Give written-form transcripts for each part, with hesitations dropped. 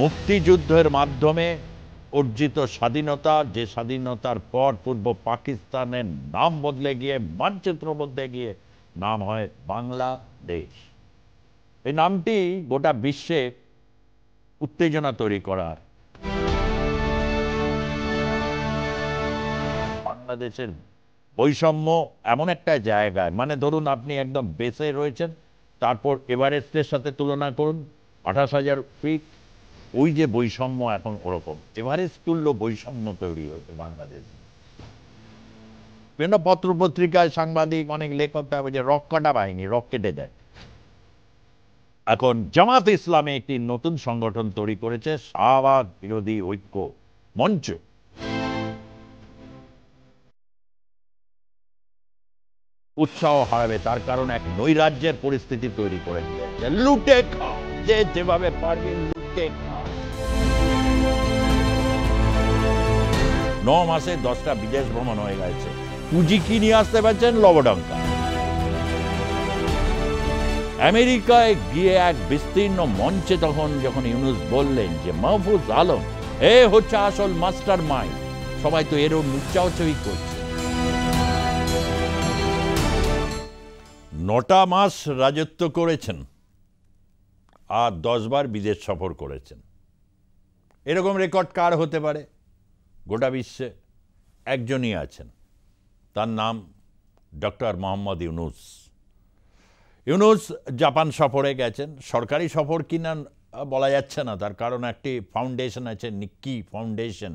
মুক্তিযুদ্ধের মাধ্যমে অর্জিত স্বাধীনতা, যে স্বাধীনতার পর পূর্ব পাকিস্তানের নাম বদলে গিয়ে, মানচিত্র বদলে গিয়ে নাম হয় বাংলাদেশ। এই নামটি গোটা বিশ্বে উত্তেজনা তৈরি করার, বাংলাদেশের বৈষম্য এমন একটা জায়গায়, মানে ধরুন আপনি একদম বেসে রয়েছেন, তারপর এভারেস্টের সাথে তুলনা করুন, 28,000 ফিট, ওই যে বৈষম্য এখন ওরকম এভারেস্ট তুল্য বৈষম্য তৈরি হয়েছে বাংলাদেশ। বিভিন্ন পত্র পত্রিকায় সাংবাদিক অনেক লেখক যে রক কাটা বাহিনী রক কেটে দেয়। এখন জামাত ইসলামে একটি নতুন সংগঠন তৈরি করেছে, শাহবাগ বিরোধী ঐক্য মঞ্চ। উৎসাহ হারাবে, তার কারণ এক নৈরাজ্যের পরিস্থিতি তৈরি করে দিয়েছে। লুটে খাও, যে যেভাবে পারবে লুটে খাও। 9 মাসে 10টা বিদেশ ভ্রমণ হয়ে গেছে। পুঁজি কি নিয়ে আসতে পারছেন? লবডঙ্কা। আমেরিকায় গিয়ে এক বিস্তীর্ণ মঞ্চে যখন ইউনূস বললেন যে মাহফুজ আলম এ হচ্ছে আসল মাস্টার মাইন্ড, সবাই তো এরও উচ্চাউচ্চই করছে। 9টা মাস রাজত্ব করেছেন আর 10 বার বিদেশ সফর করেছেন। এরকম রেকর্ড কার হতে পারে? গোটা বিশ্বে একজনই আছেন, তার নাম ডক্টর মোহাম্মদ ইউনূস। ইউনূস জাপান সফরে গেছেন, সরকারি সফর কিনা বলা যাচ্ছে না, তার কারণ একটি ফাউন্ডেশন আছে, নিক্কি ফাউন্ডেশন,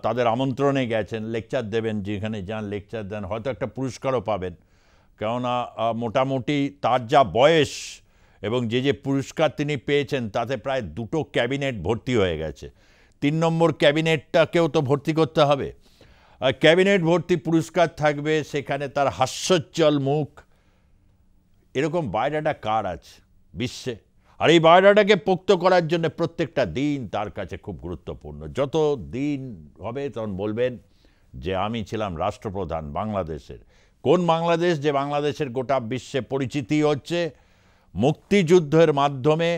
তাদের আমন্ত্রণে গেছেন, লেকচার দেবেন, যেখানে যান লেকচার দেন, হয়তো একটা পুরস্কারও পাবেন। কেননা মোটামুটি তার যা বয়স এবং যে পুরস্কার তিনি পেয়েছেন তাতে প্রায় 2টো ক্যাবিনেট ভর্তি হয়ে গেছে। 3 নম্বর ক্যাবিনেটটাকেও তো ভর্তি করতে হবে। ক্যাবিনেট ভর্তি পুরস্কার থাকবে, সেখানে তার হাস্যোজ্জ্বল মুখ। এরকম বায়োডাটা কার আছে বিশ্বে? আর এই বায়োডাটাকে পোক্ত করার জন্য প্রত্যেকটা দিন তার কাছে খুব গুরুত্বপূর্ণ। যত দিন হবে তখন বলবেন যে আমি ছিলাম রাষ্ট্রপ্রধান বাংলাদেশের। কোন বাংলাদেশ? যে বাংলাদেশের গোটা বিশ্বে পরিচিতি হচ্ছে মুক্তিযুদ্ধের মাধ্যমে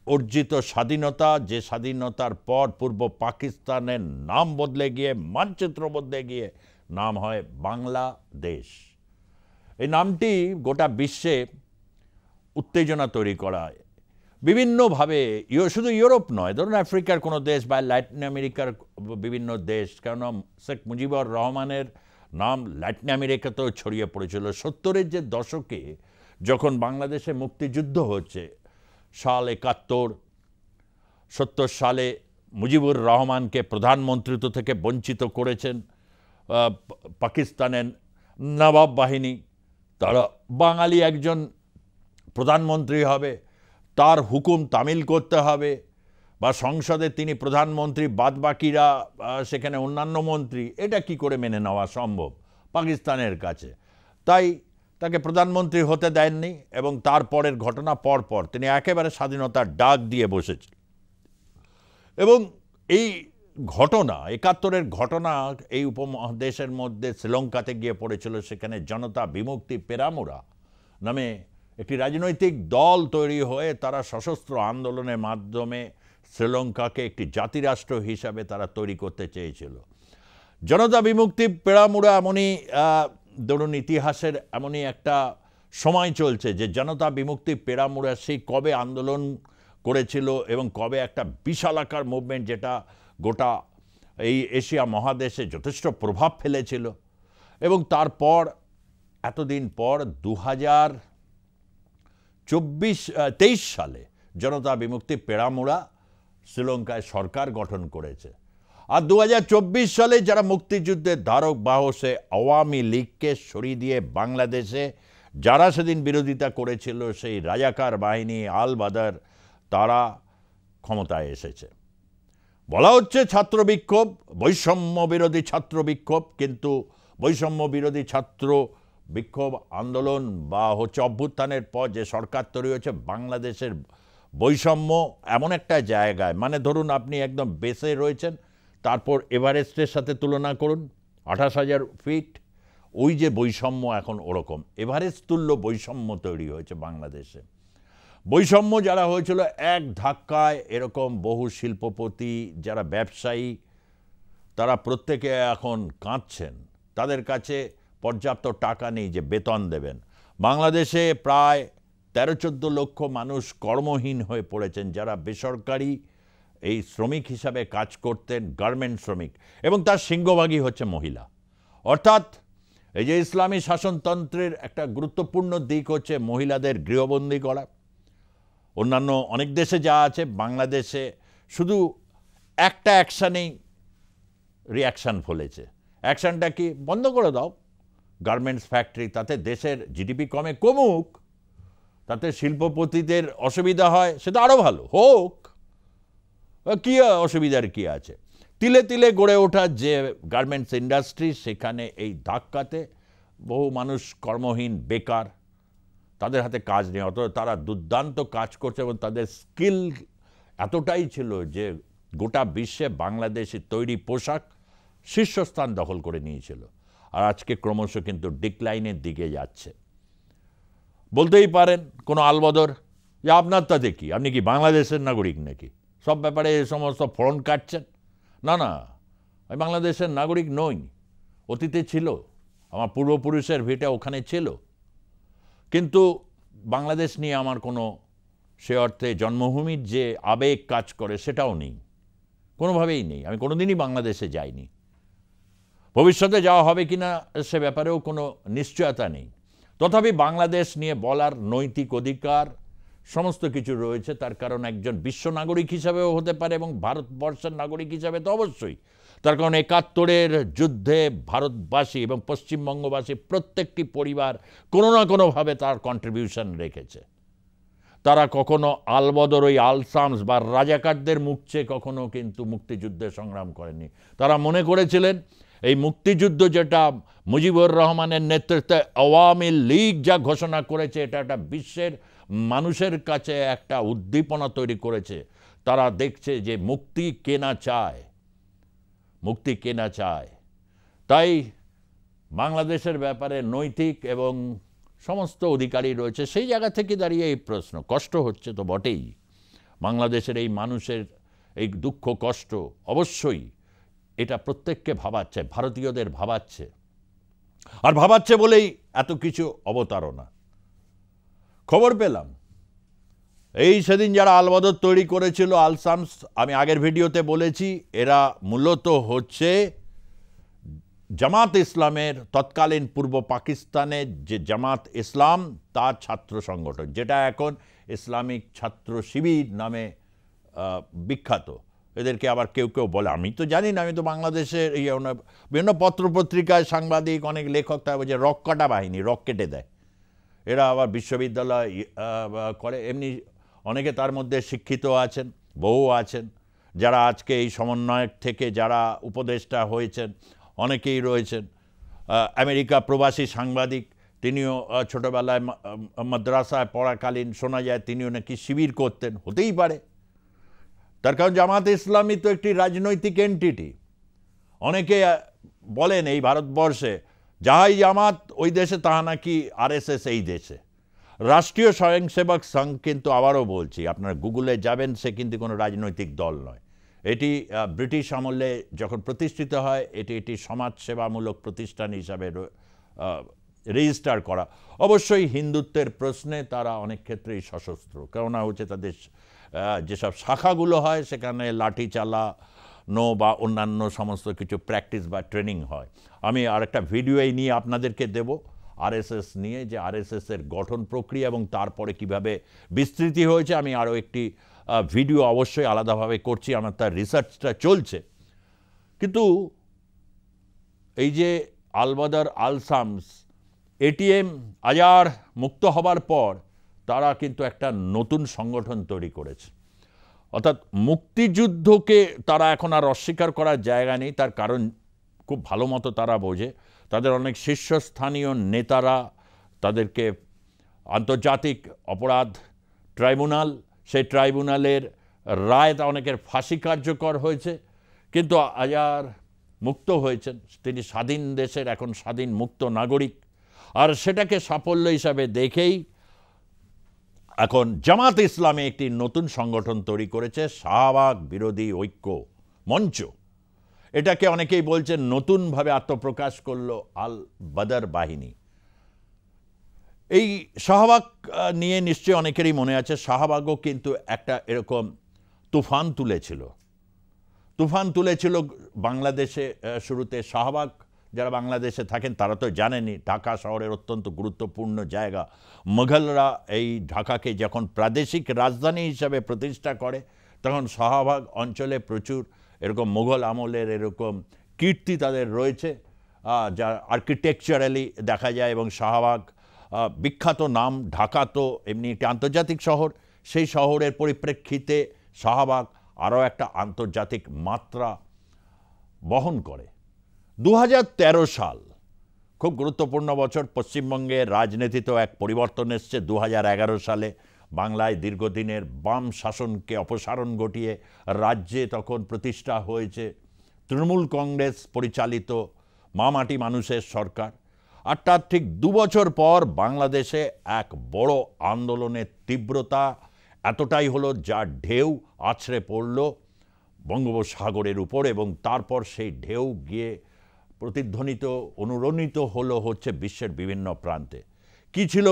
অর্জিত স্বাধীনতা, যে স্বাধীনতার পর পূর্ব পাকিস্তানের নাম বদলে গিয়ে, মানচিত্র বদলে গিয়ে নাম হয় বাংলাদেশ। এই নামটি গোটা বিশ্বে উত্তেজনা তৈরি করা বিভিন্নভাবে, শুধু ইউরোপ নয়, ধরুন আফ্রিকার কোনো দেশ বা ল্যাটিন আমেরিকার বিভিন্ন দেশ, কেননা শেখ মুজিবুর রহমানের নাম ল্যাটিন আমেরিকাতেও ছড়িয়ে পড়েছিল। 70-এর যে দশকে যখন বাংলাদেশে মুক্তিযুদ্ধ হচ্ছে, সাল 71, 70 সালে মুজিবুর রহমানকে প্রধানমন্ত্রিত্ব থেকে বঞ্চিত করেছেন পাকিস্তানের নবাব বাহিনী। তারা বাঙালি একজন প্রধানমন্ত্রী হবে, তার হুকুম তামিল করতে হবে, বা সংসদে তিনি প্রধানমন্ত্রী, বাদবাকিরা সেখানে অন্যান্য মন্ত্রী। এটা কি করে মেনে নেওয়া সম্ভব পাকিস্তানের কাছে? তাই তাকে প্রধানমন্ত্রী হতে দেননি, এবং তারপরের ঘটনা পরপর তিনি একেবারে স্বাধীনতার ডাক দিয়ে বসেছেন। এবং এই ঘটনা, 71-এর ঘটনা এই উপমহাদেশের মধ্যে শ্রীলঙ্কাতে গিয়ে পড়েছিল। সেখানে জনতা বিমুক্তি পেরামুরা নামে একটি রাজনৈতিক দল তৈরি হয়ে তারা সশস্ত্র আন্দোলনের মাধ্যমে শ্রীলঙ্কাকে একটি জাতিরাষ্ট্র হিসাবে তারা তৈরি করতে চেয়েছিল। জনতা বিমুক্তি পেরামুরা এমনই, ধরুন ইতিহাসের এমনই একটা সময় চলছে যে জনতা বিমুক্তি পেরামুরা সেই কবে আন্দোলন করেছিল এবং কবে একটা বিশালাকার মুভমেন্ট, যেটা গোটা এই এশিয়া মহাদেশে যথেষ্ট প্রভাব ফেলেছিল। এবং তারপর এতদিন পর 2023 সালে জনতা বিমুক্তি পেরামুরা শ্রীলঙ্কায় সরকার গঠন করেছে। আর 2024 সালে যারা মুক্তিযুদ্ধের ধারক বাহক, সে আওয়ামী লীগকে সরিয়ে দিয়ে বাংলাদেশে যারা সেদিন বিরোধিতা করেছিল, সেই রাজাকার বাহিনী আল বাদার, তারা ক্ষমতায় এসেছে। বলা হচ্ছে ছাত্র বিক্ষোভ, বৈষম্য বিরোধী ছাত্র বিক্ষোভ, কিন্তু বৈষম্য বিরোধী ছাত্র বিক্ষোভ আন্দোলন বা হচ্ছে অভ্যুত্থানের পর যে সরকার তৈরি হয়েছে, বাংলাদেশের বৈষম্য এমন একটা জায়গায়, মানে ধরুন আপনি একদম বেসে রয়েছেন, তারপর এভারেস্টের সাথে তুলনা করুন, 28,000 ফিট, ওই যে বৈষম্য এখন ওরকম এভারেস্ট তুল্য বৈষম্য তৈরি হয়েছে বাংলাদেশে। বৈষম্য যারা হয়েছিল এক ধাক্কায়, এরকম বহু শিল্পপতি যারা ব্যবসায়ী তারা প্রত্যেকে এখন কাঁদছেন, তাদের কাছে পর্যাপ্ত টাকা নেই যে বেতন দেবেন। বাংলাদেশে প্রায় 13-14 লক্ষ মানুষ কর্মহীন হয়ে পড়েছেন, যারা বেসরকারি এই শ্রমিক হিসাবে কাজ করতেন, গার্মেন্ট শ্রমিক, এবং তার সিংহভাগই হচ্ছে মহিলা। অর্থাৎ এই যে ইসলামী শাসনতন্ত্রের একটা গুরুত্বপূর্ণ দিক হচ্ছে মহিলাদের গৃহবন্দী করা। অন্যান্য অনেক দেশে যা আছে, বাংলাদেশে শুধু একটা অ্যাকশানেই রিয়াকশান ফলেছে। অ্যাকশানটা কি? বন্ধ করে দাও গার্মেন্টস ফ্যাক্টরি, তাতে দেশের জিডিপি কমুক, তাতে শিল্পপতিদের অসুবিধা হয়, সেটা আরও ভালো হোক, কী অসুবিধার কী আছে? তিলে তিলে গড়ে ওঠা যে গার্মেন্টস ইন্ডাস্ট্রি, সেখানে এই ধাক্কাতে বহু মানুষ কর্মহীন, বেকার, তাদের হাতে কাজ নেই, অথচ তারা দুর্দান্ত কাজ করছে এবং তাদের স্কিল এতটাই ছিল যে গোটা বিশ্বে বাংলাদেশি তৈরি পোশাক শীর্ষস্থান দখল করে নিয়েছিল। আর আজকে ক্রমশ কিন্তু ডিক্লাইনের দিকে যাচ্ছে। বলতেই পারেন কোনো আলবদর যে আপনার তাতে কি, আপনি কি বাংলাদেশের নাগরিক নাকি? সব ব্যাপারে এই সমস্ত ফোন কাটছেন। না না, আমি বাংলাদেশের নাগরিক নই, অতীতে ছিল, আমার পূর্বপুরুষের ভিটা ওখানে ছিল, কিন্তু বাংলাদেশ নিয়ে আমার কোনো সে অর্থে জন্মভূমির যে আবেগ কাজ করে সেটাও নেই, কোনোভাবেই নেই। আমি কোনোদিনই বাংলাদেশে যাইনি, ভবিষ্যতে যাওয়া হবে কিনা সে ব্যাপারেও কোনো নিশ্চয়তা নেই। তথাপি বাংলাদেশ নিয়ে বলার নৈতিক অধিকার সমস্ত কিছু রয়েছে, তার কারণ একজন বিশ্ব নাগরিক হিসাবেও হতে পারে এবং ভারতবর্ষের নাগরিক হিসাবে তো অবশ্যই। তার কারণ 71-এর যুদ্ধে ভারতবাসী এবং পশ্চিমবঙ্গবাসী প্রত্যেকটি পরিবার কোনো না কোনোভাবে তার কন্ট্রিবিউশন রেখেছে। তারা কখনো আলবদর ওই আলসামস বা রাজাকারদের মুখ চেয়ে কখনো কিন্তু মুক্তিযুদ্ধে সংগ্রাম করেনি। তারা মনে করেছিলেন এই মুক্তিযুদ্ধ যেটা মুজিবুর রহমানের নেতৃত্বে আওয়ামী লীগ যা ঘোষণা করেছে, এটা একটা বিশ্বের মানুষের কাছে একটা উদ্দীপনা তৈরি করেছে। তারা দেখছে যে মুক্তি কেনা চায়, মুক্তি কেনা চায়। তাই বাংলাদেশের ব্যাপারে নৈতিক এবং সমস্ত অধিকারী রয়েছে। সেই জায়গা থেকে দাঁড়িয়ে এই প্রশ্ন, কষ্ট হচ্ছে তো বটেই, বাংলাদেশের এই মানুষের এই দুঃখ কষ্ট অবশ্যই এটা প্রত্যেককে ভাবাচ্ছে, ভারতীয়দের ভাবাচ্ছে, আর ভাবাচ্ছে বলেই এত কিছু অবতারণা। খবর পেলাম এই সেদিন যারা আলবদর তৈরি করেছিল, আলসামস, আমি আগের ভিডিওতে বলেছি, এরা মূলত হচ্ছে জামাত ইসলামের তৎকালীন পূর্ব পাকিস্তানের যে জামাত ইসলাম তার ছাত্র সংগঠন, যেটা এখন ইসলামিক ছাত্র শিবির নামে বিখ্যাত। এদেরকে আবার কেউ কেউ বলে, আমি তো জানি না, আমি তো বাংলাদেশের বিভিন্ন পত্রপত্রিকায় সাংবাদিক, অনেক লেখক তারা বলছে রক কাটা বাহিনী, রক কেটে দেয়। এরা আবার বিশ্ববিদ্যালয় করে, এমনি অনেকে তার মধ্যে শিক্ষিত আছেন, বহু আছেন, যারা আজকে এই সমন্বয়ক থেকে যারা উপদেষ্টা হয়েছেন অনেকেই রয়েছেন। আমেরিকা প্রবাসী সাংবাদিক, তিনিও ছোটোবেলায় মাদ্রাসায় পড়াকালীন শোনা যায় তিনিও নাকি শিবির করতেন, হতেই পারে। তার কারণ জামাত ইসলামী তো একটি রাজনৈতিক এন্টিটি। অনেকে বলেন এই ভারতবর্ষে যাহাই জামাত ওই দেশে, তাহা নাকি আরএসএস এই দেশে। রাষ্ট্রীয় স্বয়ংসেবক সংঘ কিন্তু আবারও বলছি, আপনারা গুগলে যাবেন, সে কিন্তু কোনো রাজনৈতিক দল নয়। এটি ব্রিটিশ আমলে যখন প্রতিষ্ঠিত হয়, এটি সমাজসেবামূলক প্রতিষ্ঠান হিসাবে রেজিস্টার করা। অবশ্যই হিন্দুত্বের প্রশ্নে তারা অনেক ক্ষেত্রেই সশস্ত্র, কেননা হচ্ছে তাদের যেসব শাখাগুলো হয় সেখানে লাঠি চালানো বা অন্যান্য সমস্ত কিছু প্র্যাকটিস বা ট্রেনিং হয়। আমি আরেকটা ভিডিও এই নিয়ে আপনাদেরকে দেব, আরএসএস নিয়ে, যে আরএসএসের গঠন প্রক্রিয়া এবং তারপরে কিভাবে বিস্তৃতি হয়েছে। আমি আরও একটি ভিডিও অবশ্যই আলাদাভাবে করছি, আমার তার রিসার্চটা চলছে। কিন্তু এই যে আলবদর, আলসামস, এটিএম আজার মুক্ত হবার পর তারা কিন্তু একটা নতুন সংগঠন তৈরি করেছে। অর্থাৎ মুক্তিযুদ্ধকে তারা এখন আর অস্বীকার করার জায়গা নেই, তার কারণ খুব ভালো মতো তারা বোঝে। তাদের অনেক শীর্ষস্থানীয় নেতারা, তাদেরকে আন্তর্জাতিক অপরাধ ট্রাইব্যুনাল, সেই ট্রাইব্যুনালের রায় তা অনেকের ফাঁসি কার্যকর হয়েছে, কিন্তু আজার মুক্ত হয়েছেন। তিনি স্বাধীন দেশের এখন স্বাধীন মুক্ত নাগরিক। আর সেটাকে সাফল্য হিসাবে দেখেই এখন জামাত ইসলামী একটি নতুন সংগঠন তৈরি করেছে, শাহবাগ বিরোধী ঐক্য মঞ্চ। এটাকে অনেকেই বলছেন নতুনভাবে আত্মপ্রকাশ করলো আল বদর বাহিনী। এই শাহবাগ নিয়ে নিশ্চয়ই অনেকেরই মনে আছে, শাহবাগও কিন্তু একটা এরকম তুফান তুলেছিল বাংলাদেশে। শুরুতে শাহবাগ যারা বাংলাদেশে থাকেন তারা তো জানেনই, ঢাকা শহরের অত্যন্ত গুরুত্বপূর্ণ জায়গা। মুঘলরা এই ঢাকাকে যখন প্রাদেশিক রাজধানী হিসাবে প্রতিষ্ঠা করে, তখন শাহবাগ অঞ্চলে প্রচুর এরকম মুঘল আমলের এরকম কীর্তি তাদের রয়েছে, যা আর্কিটেকচারালি দেখা যায়। এবং শাহবাগ বিখ্যাত নাম, ঢাকা তো এমনি একটি আন্তর্জাতিক শহর, সেই শহরের পরিপ্রেক্ষিতে শাহবাগ আরও একটা আন্তর্জাতিক মাত্রা বহন করে। 2013 সাল খুব গুরুত্বপূর্ণ বছর, পশ্চিমবঙ্গের রাজনীতিতেও এক পরিবর্তন এসছে। 2011 সালে বাংলায় দীর্ঘদিনের বাম শাসনকে অপসারণ ঘটিয়ে রাজ্যে তখন প্রতিষ্ঠা হয়েছে তৃণমূল কংগ্রেস পরিচালিত মামাটি মানুষের সরকার। আর তার ঠিক 2 বছর পর বাংলাদেশে এক বড় আন্দোলনের তীব্রতা এতটাই হলো, যা ঢেউ আছড়ে পড়ল বঙ্গোপসাগরের উপর, এবং তারপর সেই ঢেউ গিয়ে প্রতিধ্বনিত অনুরণিত হচ্ছে বিশ্বের বিভিন্ন প্রান্তে। কি ছিল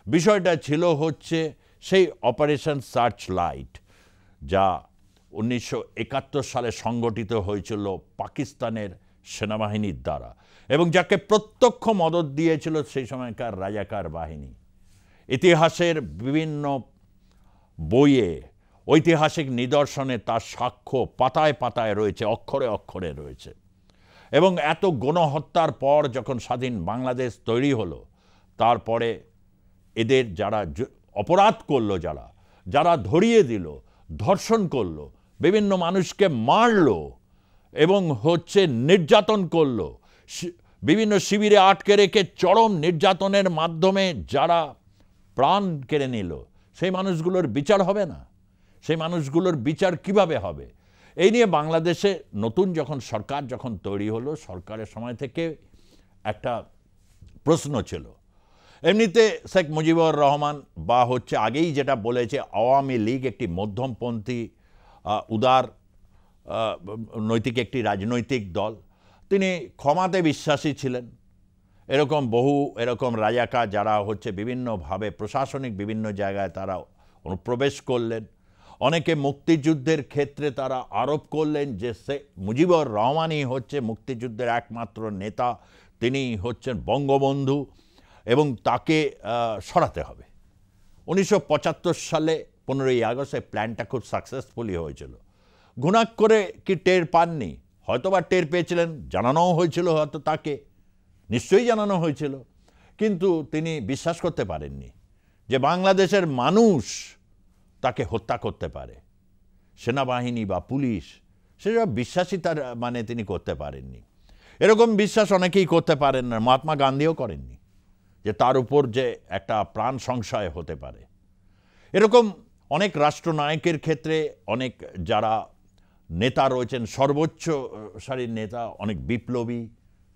বিষয়টা ছিল হচ্ছে সেই অপারেশন সার্চ লাইট, যা 1971 সালে সংগঠিত হয়েছিল পাকিস্তানের সেনাবাহিনীর দ্বারা, এবং যাকে প্রত্যক্ষ মদদ দিয়েছিল সেই সময়কার রাজাকার বাহিনী। ইতিহাসের বিভিন্ন বইয়ে, ঐতিহাসিক নিদর্শনে তার সাক্ষ্য পাতায় পাতায় রয়েছে, অক্ষরে অক্ষরে রয়েছে। এবং এত গণহত্যার পর যখন স্বাধীন বাংলাদেশ তৈরি হলো, তারপরে এদের যারা অপরাধ করলো, যারা ধরিয়ে দিল, ধর্ষণ করলো, বিভিন্ন মানুষকে মারলো এবং নির্যাতন করলো, বিভিন্ন শিবিরে আটকে রেখে চরম নির্যাতনের মাধ্যমে যারা প্রাণ কেড়ে নিল, সেই মানুষগুলোর বিচার হবে না? সেই মানুষগুলোর বিচার কিভাবে হবে? এই নিয়ে বাংলাদেশে নতুন সরকার যখন তৈরি হলো, সরকারের সময় থেকে একটা প্রশ্ন ছিল। এমনিতে শেখ মুজিবুর রহমান বা আগেই যেটা বলেছে আওয়ামী লীগ একটি মধ্যমপন্থী উদার নৈতিক একটি রাজনৈতিক দল, তিনি ক্ষমাতে বিশ্বাসী ছিলেন। এরকম রাজাকার যারা বিভিন্নভাবে প্রশাসনিক বিভিন্ন জায়গায় তারা অনুপ্রবেশ করলেন, অনেকে মুক্তিযুদ্ধের ক্ষেত্রে তারা আরোপ করলেন যে শেখ মুজিবুর রহমানই মুক্তিযুদ্ধের একমাত্র নেতা, তিনি বঙ্গবন্ধু এবং তাকে সরাতে হবে। 1975 সালে 15ই আগস্ট এই প্ল্যানটা খুব সাকসেসফুলি হয়েছিল। ঘুণাক করে কি টের পাননি? হয়তোবা টের পেয়েছিলেন, জানানোও হয়েছিল, হয়তো তাকে নিশ্চয়ই জানানো হয়েছিল, কিন্তু তিনি বিশ্বাস করতে পারেননি যে বাংলাদেশের মানুষ তাকে হত্যা করতে পারে, সেনাবাহিনী বা পুলিশ, সেসব বিশ্বাসই তার তিনি করতে পারেননি। এরকম বিশ্বাস অনেকেই করতে পারেন না, মহাত্মা গান্ধীও করেননি, যে তার উপর যে একটা প্রাণ সংশয় হতে পারে। এরকম অনেক রাষ্ট্রনায়কের ক্ষেত্রে অনেক যারা নেতা রয়েছেন, সর্বোচ্চ সারির নেতা, অনেক বিপ্লবী,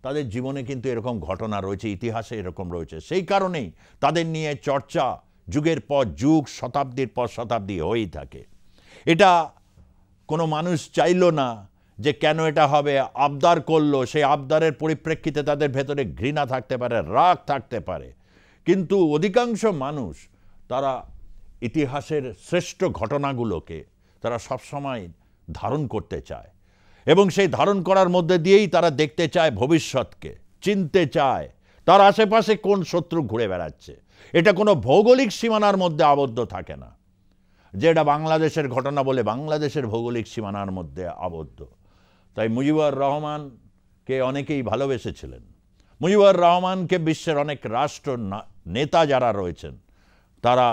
তাদের জীবনে কিন্তু এরকম ঘটনা রয়েছে, ইতিহাসে এরকম রয়েছে। সেই কারণেই তাদের নিয়ে চর্চা যুগের পর যুগ, শতাব্দীর পর শতাব্দী হয়েই থাকে। এটা কোনো মানুষ চাইল না যে কেন এটা হবে, আবদার করলো, সেই আবদারের পরিপ্রেক্ষিতে তাদের ভেতরে ঘৃণা থাকতে পারে, রাগ থাকতে পারে, কিন্তু অধিকাংশ মানুষ তারা ইতিহাসের শ্রেষ্ঠ ঘটনাগুলোকে তারা সবসময় ধারণ করতে চায়, এবং সেই ধারণ করার মধ্যে দিয়েই তারা দেখতে চায় ভবিষ্যৎকে, চিনতে চায় তার আশেপাশে কোন শত্রু ঘুরে বেড়াচ্ছে। এটা কোনো ভৌগোলিক সীমানার মধ্যে আবদ্ধ থাকে না, যে এটা বাংলাদেশের ঘটনা বলে বাংলাদেশের ভৌগোলিক সীমানার মধ্যে আবদ্ধ। তাই মুজিবুর রহমানকে অনেকেই ভালোবেসেছিলেন। মুজিবুর রহমানকে বিশ্বের অনেক রাষ্ট্র নেতা যারা রয়েছেন তারা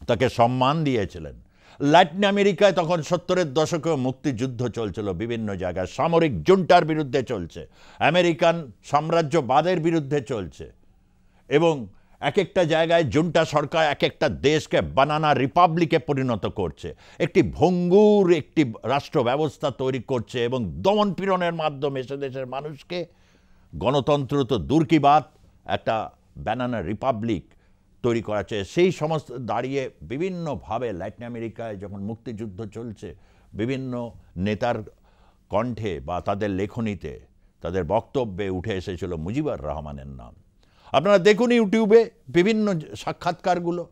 তাকে সম্মান দিয়েছিলেন। ল্যাটিন আমেরিকায় তখন 70-এর দশকে মুক্তিযুদ্ধ চলছিল, বিভিন্ন জায়গায় সামরিক জুন্টার বিরুদ্ধে চলছে, আমেরিকান সাম্রাজ্যবাদের বিরুদ্ধে চলছে, এবং এক একটা জায়গায় জুন্টা সরকার এক একটা দেশকে বানানা রিপাবলিকে পরিণত করছে, একটি ভঙ্গুর একটি রাষ্ট্র ব্যবস্থা তৈরি করছে, এবং দমন পীড়নের মাধ্যমে সে দেশের মানুষকে গণতন্ত্র তো দূর কি বাত, একটা বানানা রিপাবলিক তৈরি করা হচ্ছে। সেই সমস্ত দাঁড়িয়ে বিভিন্নভাবে ল্যাটিন আমেরিকায় যখন মুক্তিযুদ্ধ চলছে, বিভিন্ন নেতার কণ্ঠে বা তাদের লেখনীতে, তাদের বক্তব্যে উঠে এসেছিল মুজিবুর রহমানের নাম। আপনারা দেখুন ইউটিউবে বিভিন্ন সাক্ষাৎকারগুলো,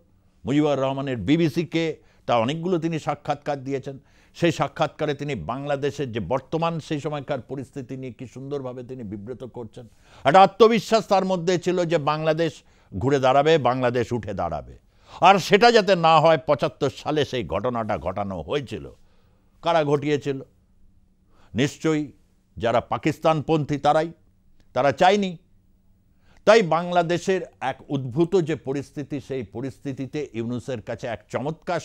মুজিবুর রহমানের বিবিসিকে তা অনেকগুলো তিনি সাক্ষাৎকার দিয়েছেন। সেই সাক্ষাৎকারে তিনি বাংলাদেশের যে বর্তমান সেই সময়কার পরিস্থিতি নিয়ে কি সুন্দরভাবে তিনি বিব্রত করছেন। একটা আত্মবিশ্বাস তার মধ্যে ছিল যে বাংলাদেশ ঘুরে দাঁড়াবে, বাংলাদেশ উঠে দাঁড়াবে। আর সেটা যাতে না হয়, ৭৫ সালে সেই ঘটনাটা ঘটানো হয়েছিল। কারা ঘটিয়েছিল? নিশ্চয়ই যারা পাকিস্তানপন্থী তারা চায়নি। তাই বাংলাদেশের এক উদ্ভূত যে পরিস্থিতি, সেই পরিস্থিতিতে ইউনূসের কাছে এক চমৎকার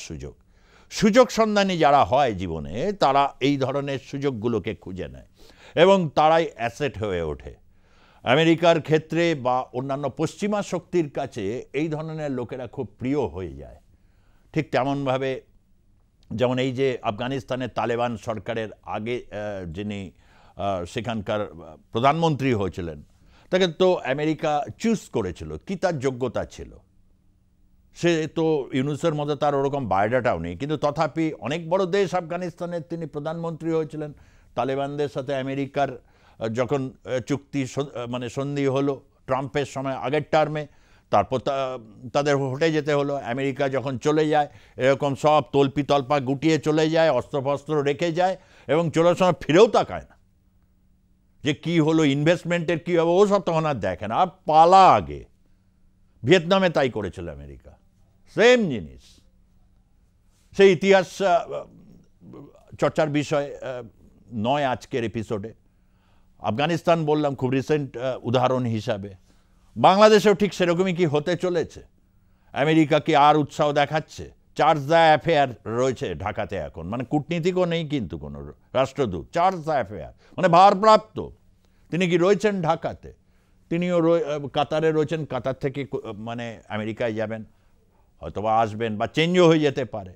সুযোগ সন্ধানী যারা হয় জীবনে, তারা এই ধরনের সুযোগগুলোকে খুঁজে নেয় এবং তারাই অ্যাসেট হয়ে ওঠে। আমেরিকার ক্ষেত্রে বা অন্যান্য পশ্চিমা শক্তির কাছে এই ধরনের লোকেরা খুব প্রিয় হয়ে যায়। ঠিক তেমনভাবে যেমন এই যে আফগানিস্তানের তালেবান সরকারের আগে যিনি সেখানকার প্রধানমন্ত্রী হয়েছিলেন, তাকে তো আমেরিকা চুজ করেছিল, কি তার যোগ্যতা ছিল। সে তো ইউনূসের মধ্যে তার ওরকম বায়োডাটাও নেই, কিন্তু তথাপি অনেক বড় দেশ আফগানিস্তানের তিনি প্রধানমন্ত্রী হয়েছিলেন। তালেবানদের সাথে আমেরিকার যখন চুক্তি মানে সন্ধি হলো ট্রাম্পের সময় আগের টার্মে, তারপর তাদের হটে যেতে হলো। আমেরিকা যখন চলে যায়, এরকম সব তল্পা গুটিয়ে চলে যায়, অস্ত্রফস্ত্র রেখে যায় এবং চলার সময় ফিরেও তাকায় না যে কি হলো, ইনভেস্টমেন্টের কী হবে, ও সব তখন আর দেখে না, আর পালা আগে। ভিয়েতনামে তাই করেছিল আমেরিকা, সেম জিনিস। সেই ইতিহাস চর্চার বিষয় নয় আজকের এপিসোডে। আফগানিস্তান বললাম খুব রিসেন্ট উদাহরণ হিসাবে। বাংলাদেশেও ঠিক সেরকমই কি হতে চলেছে? আমেরিকা কি আর উৎসাহ দেখাচ্ছে? চার্জ দ্য অ্যাফেয়ার রয়েছে ঢাকাতে এখন, মানে কূটনীতিকও নেই কিন্তু কোনো রাষ্ট্রদূত। চার্জ দ্য অ্যাফেয়ার মানে ভারপ্রাপ্ত, তিনি কি রয়েছেন ঢাকাতে? তিনিও কাতারে রয়েছেন। কাতার থেকে মানে আমেরিকায় যাবেন, হয়তোবা আসবেন বা চেঞ্জও হয়ে যেতে পারে।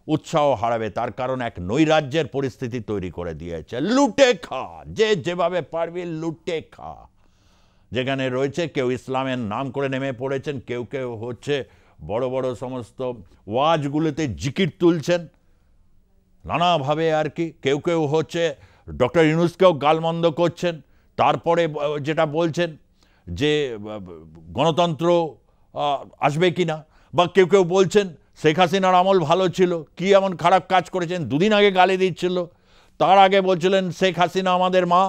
উৎসাহ হারাবে, তার কারণ এক নৈরাজ্যের পরিস্থিতি তৈরি করে দিয়েছে। লুটে খা, যে যেভাবে পারবি লুটে খা। যেখানে রয়েছে কেউ ইসলামের নাম করে নেমে পড়েছেন, কেউ হচ্ছে বড় বড় সমস্ত ওয়াজগুলোতে জিকির তুলছেন নানাভাবে আর কি। কেউ হচ্ছে ডক্টর ইউনূসকেও গালমন্দ করছেন। তারপরে যেটা বলছেন যে গণতন্ত্র আসবে কি না, বা কেউ বলছেন শেখ হাসিনার আমল ভালো ছিল, কি এমন খারাপ কাজ করেছেন, দুদিন আগে গালি দিচ্ছিল, তার আগে বলছিলেন শেখ হাসিনা আমাদের মা।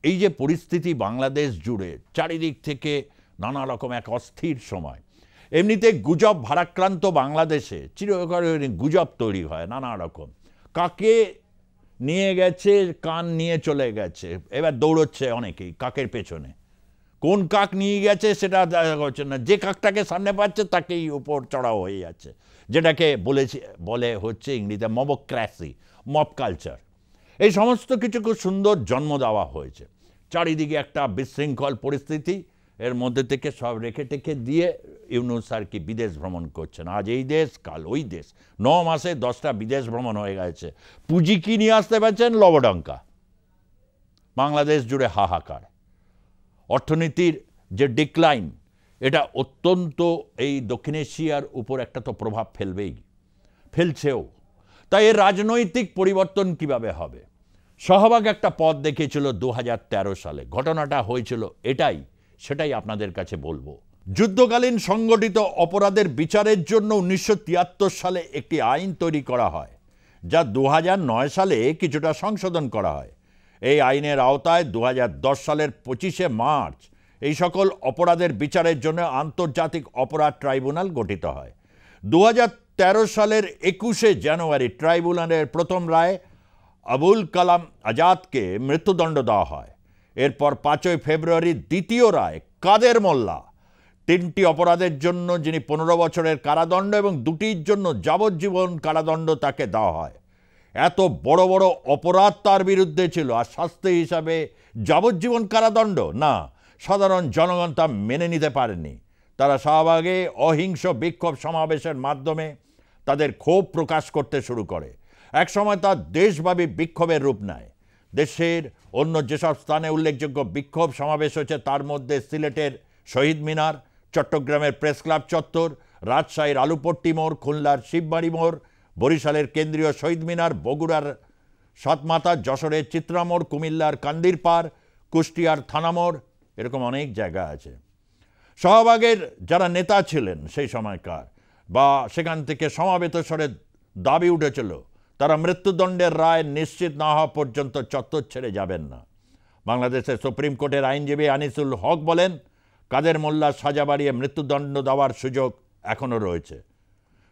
এই যে পরিস্থিতি বাংলাদেশ জুড়ে, চারিদিক থেকে নানা রকম এক অস্থির সময়। এমনিতে গুজব ভারাক্রান্ত বাংলাদেশে চিরকালীন গুজব তৈরি হয় নানা রকম। কাকে নিয়ে গেছে, কান নিয়ে চলে গেছে, এবার দৌড়চ্ছে অনেকেই কাকের পেছনে। কোন কাক নিয়ে গেছে সেটা দেখা করছে না, যে কাকটাকে সামনে পাচ্ছে তাকেই উপর চড়াও হয়ে যাচ্ছে, যেটাকে বলে হচ্ছে ইংরেজিতে মবক্র্যাসি, মব কালচার। এই সমস্ত কিছু খুব সুন্দর জন্ম দেওয়া হয়েছে। চারিদিকে একটা বিশৃঙ্খল পরিস্থিতি, এর মধ্যে থেকে সব রেখে টেখে দিয়ে ইউনূস আর কি বিদেশ ভ্রমণ করছেন। আজ এই দেশ, কাল ওই দেশ। 9 মাসে 10টা বিদেশ ভ্রমণ হয়ে গেছে। পুঁজি কি নিয়ে আসতে পারছেন? লবডঙ্কা। বাংলাদেশ জুড়ে হাহাকার। অর্থনীতির যে ডিক্লাইন, এটা অত্যন্ত এই দক্ষিণ এশিয়ার উপর একটা তো প্রভাব ফেলছেও। তাই এর রাজনৈতিক পরিবর্তন কিভাবে হবে? শাহবাগ একটা পথ দেখিয়েছিল 2013 সালে। ঘটনাটা হয়েছিল সেটাই আপনাদের কাছে বলবো। যুদ্ধকালীন সংগঠিত অপরাধের বিচারের জন্য 1973 সালে একটি আইন তৈরি করা হয়, যা 2009 সালে কিছুটা সংশোধন করা হয়। এই আইনের আওতায় 2010 সালের 25শে মার্চ এই সকল অপরাধের বিচারের জন্য আন্তর্জাতিক অপরাধ ট্রাইব্যুনাল গঠিত হয়। 2013 সালের 21শে জানুয়ারি ট্রাইব্যুনালের প্রথম রায়ে আবুল কালাম আজাদকে মৃত্যুদণ্ড দেওয়া হয়। এরপর 5ই ফেব্রুয়ারি দ্বিতীয় রায় কাদের মোল্লা, 3টি অপরাধের জন্য যিনি 15 বছরের কারাদণ্ড এবং 2টির জন্য যাবজ্জীবন কারাদণ্ড তাকে দেওয়া হয়। এত বড় বড় অপরাধ তার বিরুদ্ধে ছিল, আর শাস্তি হিসাবে যাবজ্জীবন কারাদণ্ড না। সাধারণ জনগণ তা মেনে নিতে পারেনি। তারা শাহবাগে অহিংস বিক্ষোভ সমাবেশের মাধ্যমে তাদের ক্ষোভ প্রকাশ করতে শুরু করে। একসময় তা দেশব্যাপী বিক্ষোভের রূপ নেয়। দেশের অন্য যেসব স্থানে উল্লেখযোগ্য বিক্ষোভ সমাবেশ হয়েছে তার মধ্যে সিলেটের শহীদ মিনার, চট্টগ্রামের প্রেস ক্লাব চত্বর, রাজশাহীর আলুপট্টি মোড়, খুলনার শিববাড়ি মোড়, বরিশালের কেন্দ্রীয় শহীদ মিনার, বগুড়ার সাতমাথা, যশোরের চিত্রামোড়, কুমিল্লার কান্দির পাড়, কুষ্টিয়ার থানামোড়, এরকম অনেক জায়গা আছে। শাহবাগের যারা নেতা ছিলেন সেই সময়কার বা সেখান থেকে সমাবেত স্বরে দাবি উঠেছিল, তারা মৃত্যুদণ্ডের রায় নিশ্চিত না হওয়া পর্যন্ত চত্বর ছেড়ে যাবেন না। বাংলাদেশের সুপ্রিম কোর্টের আইনজীবী আনিসুল হক বলেন, কাদের মোল্লার সাজা বাড়িয়ে মৃত্যুদণ্ড দেওয়ার সুযোগ এখনও রয়েছে।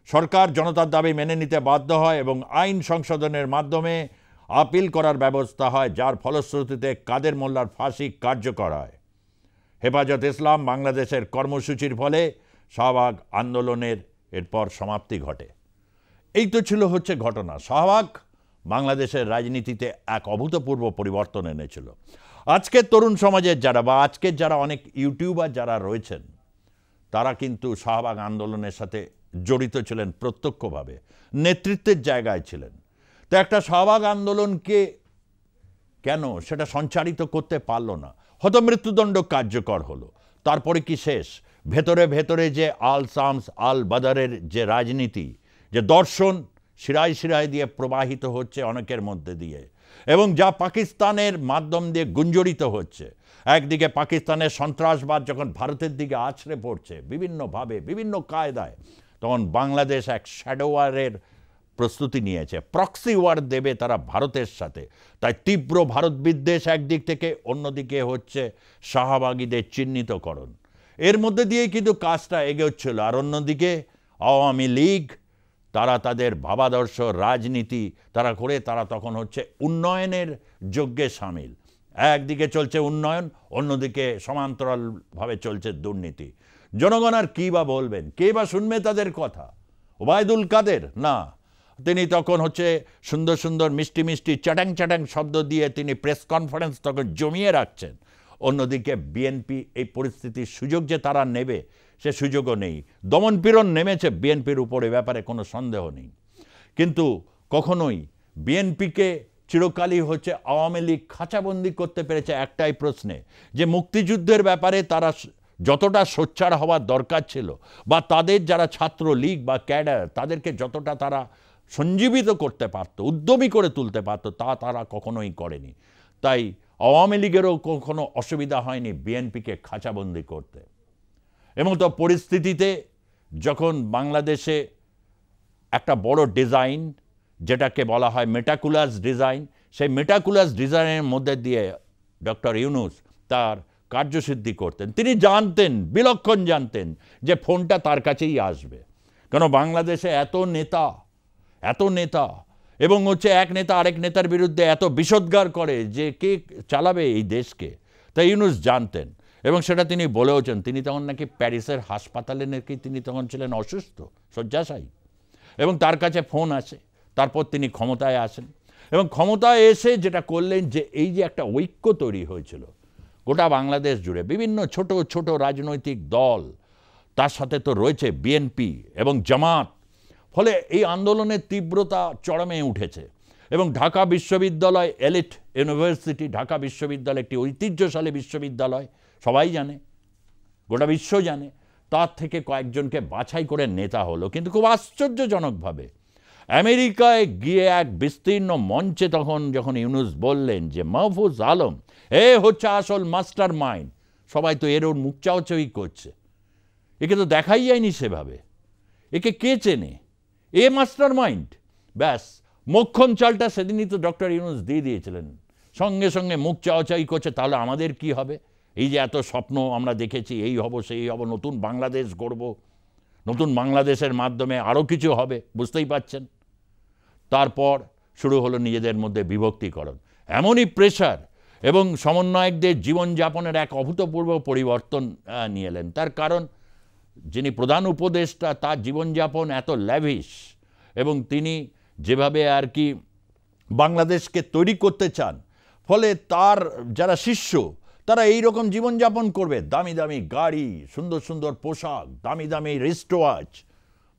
সরকার জনতার দাবি মেনে নিতে বাধ্য হয় এবং আইন সংশোধনের মাধ্যমে আপিল করার ব্যবস্থা হয়, যার ফলশ্রুতিতে কাদের মোল্লার ফাঁসি কার্যকর হয়। হেফাজত ইসলাম বাংলাদেশের কর্মসূচির ফলে শাহবাগ আন্দোলনের এরপর সমাপ্তি ঘটে। এই তো ছিল হচ্ছে ঘটনা। শাহবাগ বাংলাদেশের রাজনীতিতে এক অভূতপূর্ব পরিবর্তন এনেছিল। আজকের তরুণ সমাজের যারা বা আজকের যারা অনেক ইউটিউবার যারা রয়েছেন, তারা কিন্তু শাহবাগ আন্দোলনের সাথে জড়িত ছিলেন প্রত্যক্ষভাবে, নেতৃত্বের জায়গায় ছিলেন। তো একটা শাহবাগ আন্দোলনকে কেন সেটা সঞ্চারিত করতে পারল না? হয়তো মৃত্যুদণ্ড কার্যকর হলো, তারপরে কি শেষ? ভেতরে ভেতরে যে আল শামস আল বাদারের যে রাজনীতি, যে দর্শন শিরায় শিরায় দিয়ে প্রবাহিত হচ্ছে অনেকের মধ্যে দিয়ে, এবং যা পাকিস্তানের মাধ্যম দিয়ে গুঞ্জরিত হচ্ছে, একদিকে পাকিস্তানের সন্ত্রাসবাদ যখন ভারতের দিকে আছড়ে পড়ছে বিভিন্নভাবে বিভিন্ন কায়দায়, তখন বাংলাদেশ এক শ্যাডো ওয়ারের প্রস্তুতি নিয়েছে, প্রক্সি ওয়ার দেবে তারা ভারতের সাথে। তাই তীব্র ভারত বিদ্বেষ একদিক থেকে, অন্যদিকে হচ্ছে শাহবাগীদের চিহ্নিতকরণ, এর মধ্যে দিয়েই কিন্তু কাজটা এগোচ্ছিল। আর অন্যদিকে আওয়ামী লীগ তারা তাদের ভাবাদর্শ রাজনীতি তারা করে, তারা তখন হচ্ছে উন্নয়নের যজ্ঞে সামিল। একদিকে চলছে উন্নয়ন, অন্যদিকে সমান্তরালভাবে চলছে দুর্নীতি। জনগণ আর কী বা বলবেন? কে বা শুনবে তাদের কথা? ওবায়দুল কাদের না, তিনি তখন হচ্ছে সুন্দর সুন্দর মিষ্টি মিষ্টি চ্যাটাং চ্যাটাং শব্দ দিয়ে তিনি প্রেস কনফারেন্স তখন জমিয়ে রাখছেন। অন্যদিকে বিএনপি এই পরিস্থিতির সুযোগ যে তারা নেবে সে সুযোগও নেই। দমনপীড়ন নেমেছে বিএনপির উপরে, ব্যাপারে কোনো সন্দেহ নেই। কিন্তু কখনোই বিএনপিকে চিরকালই হচ্ছে আওয়ামী লীগ খাঁচাবন্দি করতে পেরেছে একটাই প্রশ্নে, যে মুক্তিযুদ্ধের ব্যাপারে তারা যতটা সোচ্চার হওয়ার দরকার ছিল, বা তাদের যারা ছাত্র লীগ বা ক্যাডার তাদেরকে যতটা তারা সঞ্জীবিত করতে পারত, উদ্যমী করে তুলতে পারত, তা তারা কখনোই করেনি। তাই আওয়ামী লীগেরও কখনো অসুবিধা হয়নি বিএনপিকে খাঁচাবন্দি করতে। এবং তো পরিস্থিতিতে যখন বাংলাদেশে একটা বড় ডিজাইন, যেটাকে বলা হয় মেটাকুলাস ডিজাইন, সেই মেটাকুলাস ডিজাইনের মধ্যে দিয়ে ডক্টর ইউনূস তার কার্যসিদ্ধি করতেন। তিনি জানতেন, বিলক্ষণ জানতেন যে ফোনটা তার কাছেই আসবে। কেন বাংলাদেশে এত নেতা এবং হচ্ছে এক নেতা আরেক নেতার বিরুদ্ধে এত বিষোদ্গার করে যে কে চালাবে এই দেশকে, তাই ইউনূস জানতেন। এবং সেটা তিনি বলেওছেন। তিনি তখন নাকি প্যারিসের হাসপাতালে নাকি তিনি তখন ছিলেন অসুস্থ, শয্যাশায়ী, এবং তার কাছে ফোন আসে। তারপর তিনি ক্ষমতায় আসেন এবং ক্ষমতায় এসে যেটা করলেন, যে এই যে একটা ঐক্য তৈরি হয়েছিল গোটা বাংলাদেশ জুড়ে বিভিন্ন ছোট ছোট রাজনৈতিক দল, তার সাথে তো রয়েছে বিএনপি এবং জামাত, ফলে এই আন্দোলনের তীব্রতা চরমে উঠেছে। এবং ঢাকা বিশ্ববিদ্যালয়, এলিট ইউনিভার্সিটি ঢাকা বিশ্ববিদ্যালয় একটি ঐতিহ্যশালী বিশ্ববিদ্যালয়, সবাই জানে, গোটা বিশ্ব জানে, তার থেকে কয়েকজনকে বাছাই করে নেতা হলো। কিন্তু খুব আশ্চর্যজনকভাবে আমেরিকায় গিয়ে এক বিস্তীর্ণ মঞ্চে তখন যখন ইউনূস বললেন যে মাহফুজ আলম হচ্ছে আসল মাস্টার মাইন্ড, সবাই তো এর ওর মুখ চাওয়াচাওয়ি করছে। একে তো দেখাই যায়নি সেভাবে, একে কে চেনে? মাস্টার মাইন্ড, ব্যাস মোক্ষম চালটা সেদিনই তো ডক্টর ইউনূস দিয়ে দিয়েছিলেন। সঙ্গে সঙ্গে মুখ চাওয়াচাওয়ি করছে, তাহলে আমাদের কি হবে? এই যে এত স্বপ্ন আমরা দেখেছি, এই হব সেই হব, নতুন বাংলাদেশ গড়ব, নতুন বাংলাদেশের মাধ্যমে আরও কিছু হবে, বুঝতেই পাচ্ছেন। তারপর শুরু হলো নিজেদের মধ্যে বিভক্তিকরণ। এমনই প্রেশার এবং সমন্বয়কদের জীবনযাপনের এক অভূতপূর্ব পরিবর্তন নিয়ে এলেন। তার কারণ যিনি প্রধান উপদেষ্টা, তার জীবনযাপন এত ল্যাভিশ, এবং তিনি যেভাবে আর কি বাংলাদেশকে তৈরি করতে চান, ফলে তার যারা শিষ্য তারা এই রকম জীবনযাপন করবে, দামি দামি গাড়ি, সুন্দর সুন্দর পোশাক, দামি দামি রিস্ট ওয়াচ।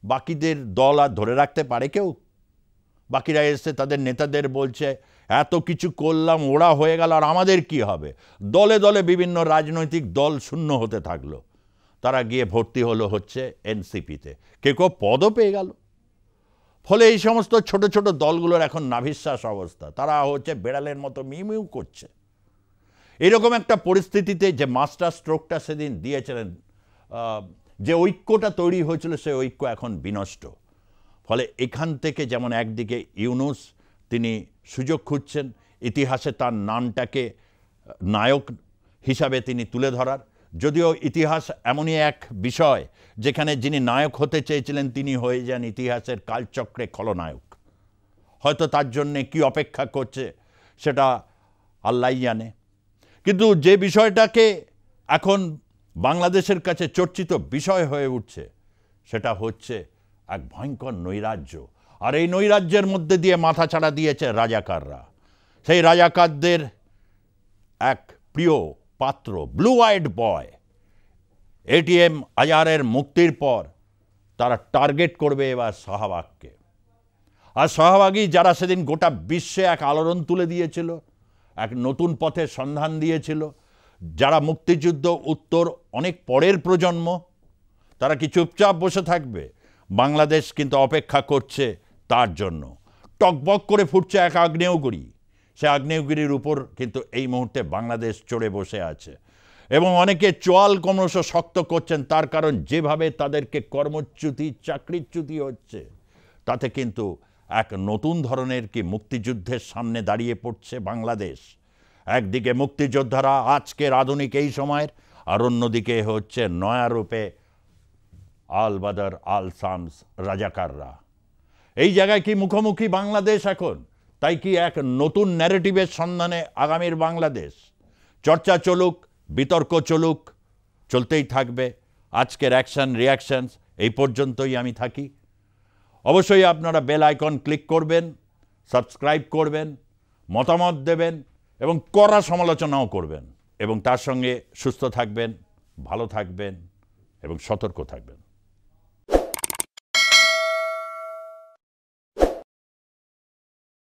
বাকিদের দল আর ধরে রাখতে পারে কেউ? বাকিরা এসে তাদের নেতাদের বলছে এত কিছু করলাম, ওরা হয়ে গেল, আর আমাদের কি হবে? দলে দলে বিভিন্ন রাজনৈতিক দল শূন্য হতে থাকলো। তারা গিয়ে ভর্তি হলো হচ্ছে এনসিপিতে, কেউ কেউ পদও পেয়ে গেল। ফলে এই সমস্ত ছোট ছোট দলগুলোর এখন নাভিশ্বাস অবস্থা, তারা হচ্ছে বেড়ালের মতো মিউ করছে। এরকম একটা পরিস্থিতিতে যে মাস্টার স্ট্রোকটা সেদিন দিয়েছিলেন, যে ঐক্যটা তৈরি হয়েছিল, সেই ঐক্য এখন বিনষ্ট। ফলে এখান থেকে যেমন একদিকে ইউনূস তিনি সুযোগ খুঁজছেন ইতিহাসে তার নামটাকে নায়ক হিসাবে তিনি তুলে ধরার, যদিও ইতিহাস এমনই এক বিষয় যেখানে যিনি নায়ক হতে চেয়েছিলেন তিনি হয়ে যান ইতিহাসের কালচক্রে খলনায়ক। হয়তো তার জন্যে কি অপেক্ষা করছে সেটা আল্লাহই জানে। কিন্তু যে বিষয়টাকে এখন বাংলাদেশের কাছে চর্চিত বিষয় হয়ে উঠছে সেটা হচ্ছে এক ভয়ঙ্কর নৈরাজ্য। আর এই নৈরাজ্যের মধ্যে দিয়ে মাথাচাড়া দিয়েছে রাজাকাররা। সেই রাজাকারদের এক প্রিয় পাত্র ব্লু আইড বয় এটিএম আজহারের মুক্তির পর তারা টার্গেট করবে এবার শাহবাগকে। আর শাহবাগই যারা সেদিন গোটা বিশ্বে এক আলোড়ন তুলে দিয়েছিল, এক নতুন পথের সন্ধান দিয়েছিল, যারা মুক্তিযুদ্ধ উত্তর অনেক পরের প্রজন্ম, তারা কি চুপচাপ বসে থাকবে? বাংলাদেশ কিন্তু অপেক্ষা করছে তার জন্য। টকবক করে ফুটছে এক আগ্নেয়গিরি, সে আগ্নেয়গিরির উপর কিন্তু এই মুহূর্তে বাংলাদেশ চড়ে বসে আছে। এবং অনেকে চোয়াল ক্রমশ শক্ত করছেন, তার কারণ যেভাবে তাদেরকে কর্মচ্যুতি চাকরিচ্যুতি হচ্ছে তাতে কিন্তু এক নতুন ধরনের কি মুক্তিযুদ্ধের সামনে দাঁড়িয়ে পড়ছে বাংলাদেশ। একদিকে মুক্তিযোদ্ধারা আজকের আধুনিক এই সময়ের, আর অন্যদিকে হচ্ছে নয়া রূপে আল বাদর আল শামস রাজাকাররা। এই জায়গায় কি মুখোমুখি বাংলাদেশ এখন? তাই কি এক নতুন ন্যারেটিভের সন্ধানে আগামীর বাংলাদেশ? চর্চা চলুক, বিতর্ক চলুক, চলতেই থাকবে। আজকের অ্যাকশন রিয়াকশনস এই পর্যন্তই আমি থাকি। অবশ্যই আপনারা বেল আইকন ক্লিক করবেন, সাবস্ক্রাইব করবেন, মতামত দেবেন এবং কড়া সমালোচনাও করবেন। এবং তার সঙ্গে সুস্থ থাকবেন, ভালো থাকবেন এবং সতর্ক থাকবেন।